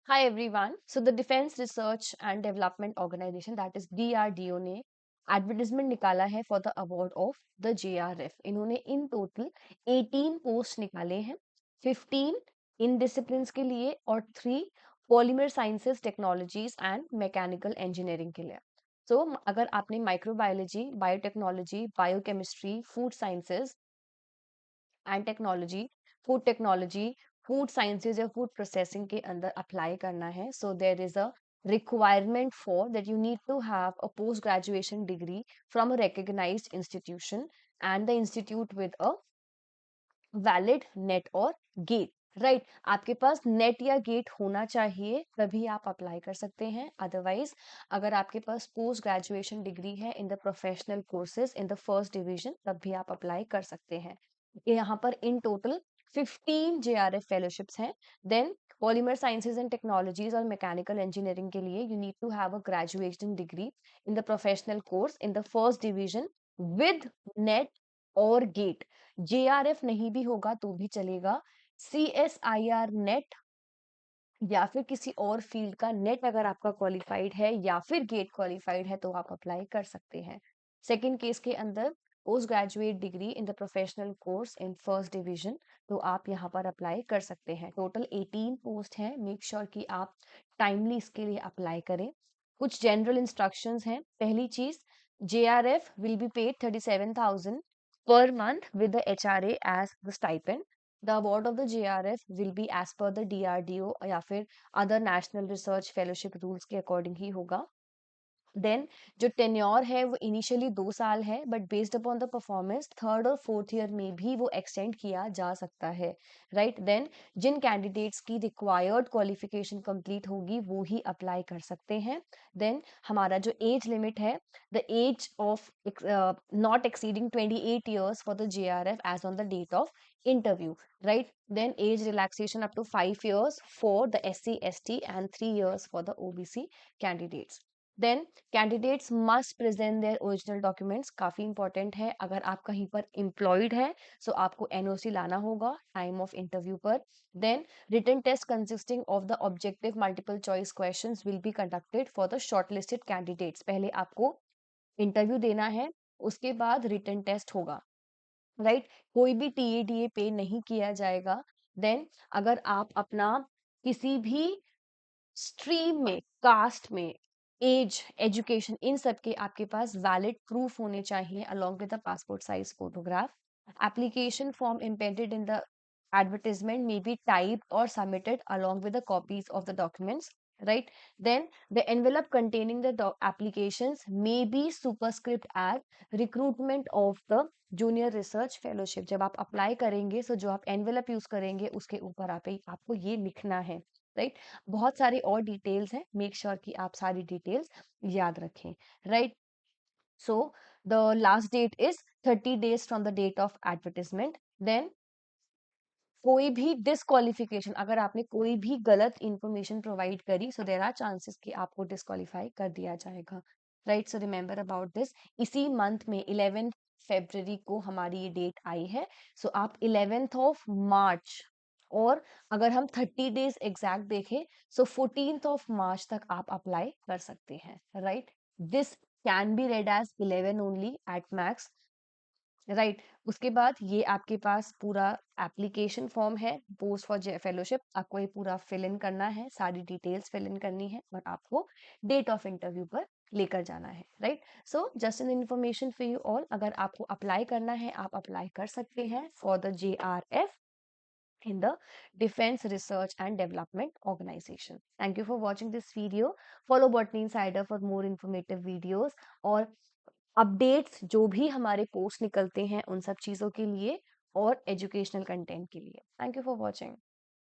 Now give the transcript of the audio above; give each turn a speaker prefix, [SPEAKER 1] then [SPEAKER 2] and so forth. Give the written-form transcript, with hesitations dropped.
[SPEAKER 1] Hi everyone. So the Defense Research and Development Organization, that is DRDO, ने advertisement निकाला है for the award of the JRF. इन्होंने in total 18 post निकाले हैं, 15 इन disciplines के लिए और 3 polymer sciences, technologies and mechanical engineering के लिए. सो अगर आपने microbiology, biotechnology, biochemistry, food sciences and technology, food technology, food sciences या फूड प्रोसेसिंग के अंदर अप्लाई करना है, so there is a requirement for that you need to have a post graduation degree from a recognized institution and the institute with a valid net or gate. Right आपके पास net या gate होना चाहिए, तभी आप apply कर सकते हैं. Otherwise अगर आपके पास पोस्ट ग्रेजुएशन डिग्री है in the professional courses in the first division, तब भी आप अप्लाई कर सकते हैं. यहाँ पर इन टोटल 15 JRF फेलोशिप्स हैं. Then polymer sciences and technologies और मैकेनिकल इंजीनियरिंग के लिए you need to have a graduation degree in the professional course in the first division with NET और गेट. JRF नहीं भी होगा तो भी चलेगा. CSIR नेट या फिर किसी और फील्ड का नेट अगर आपका क्वालिफाइड है या फिर गेट क्वालिफाइड है तो आप अप्लाई कर सकते हैं. सेकंड केस के अंदर post graduate degree in the professional course in first division, तो आप यहाँ पर अप्लाई कर सकते हैं. टोटल 18 पोस्ट हैं. मेक श्योर कि आप टाइमली इसके लिए अप्लाई करें. कुछ जनरल इंस्ट्रक्शंस हैं. पहली चीज, JRF will be paid 37,000 per month with the HRA as the stipend. The award of the JRF will be as per the DRDO या फिर other national research fellowship rules के according ही होगा. Then जो tenure है वो initially 2 साल है, but based upon the performance third और फोर्थ ईयर में भी वो एक्सटेंड किया जा सकता है. राइट देन जिन कैंडिडेट्स की रिक्वायर्ड क्वालिफिकेशन कंप्लीट होगी वो ही अप्लाई कर सकते हैं. देन हमारा जो एज लिमिट है, the age of not exceeding 28 years for the JRF age on the date of interview. Right then age relaxation up to 5 years for the SC ST and 3 years for the OBC candidates. Then candidates must present their original documents. काफी important है. अगर आप कहीं पर employed है सो आपको NOC लाना होगा टाइम ऑफ इंटरव्यू पर. Then written test consisting of the objective multiple choice questions will be conducted for the shortlisted candidates. पहले आपको इंटरव्यू देना है, उसके बाद रिटन टेस्ट होगा. राइट कोई भी TADA पे नहीं किया जाएगा. देन अगर आप अपना किसी भी स्ट्रीम में, कास्ट में, एज, एजुकेशन, इन सब के आपके पास वैलिड प्रूफ होने चाहिए along with the passport size photograph. Application form embedded in the advertisement may be typed or submitted along with the copies of the documents. Right then the envelope containing the applications may be superscript as recruitment of the junior research fellowship. जब आप apply करेंगे so जो आप envelope use करेंगे उसके ऊपर आपको ये लिखना है. राइट बहुत सारे और डिटेल्स हैं. मेक श्योर कि आप सारी डिटेल्स याद रखें. Right so the last date is 30 days from the date of advertisement. Then कोई भी डिस्क्वालिफिकेशन, अगर आपने कोई भी गलत इंफॉर्मेशन प्रोवाइड करी सो देयर आर चांसेस कि आपको डिस्क्वालीफाई कर दिया जाएगा. Right so remember about this. इसी मंथ में 11 फरवरी को हमारी ये डेट आई है. सो आप 11th ऑफ मार्च, और अगर हम 30 days एग्जैक्ट देखें सो 14th ऑफ मार्च तक आप अप्लाई कर सकते हैं. Right this can be read as 11 only at max. Right उसके बाद ये आपके पास पूरा एप्लीकेशन फॉर्म है पोस्ट फॉर फेलोशिप. आपको ये पूरा फिल इन करना है, सारी डिटेल्स फिल इन करनी है और आपको डेट ऑफ इंटरव्यू पर लेकर जाना है. Right so just an information for you all. अगर आपको अप्लाई करना है आप अप्लाई कर सकते हैं for the JRF in the Defense Research and Development Organization. Thank you for watching this video. Follow Botany Insider for more informative videos और updates जो भी हमारे पोस्ट निकलते हैं उन सब चीज़ों के लिए और एजुकेशनल कंटेंट के लिए. Thank you for watching.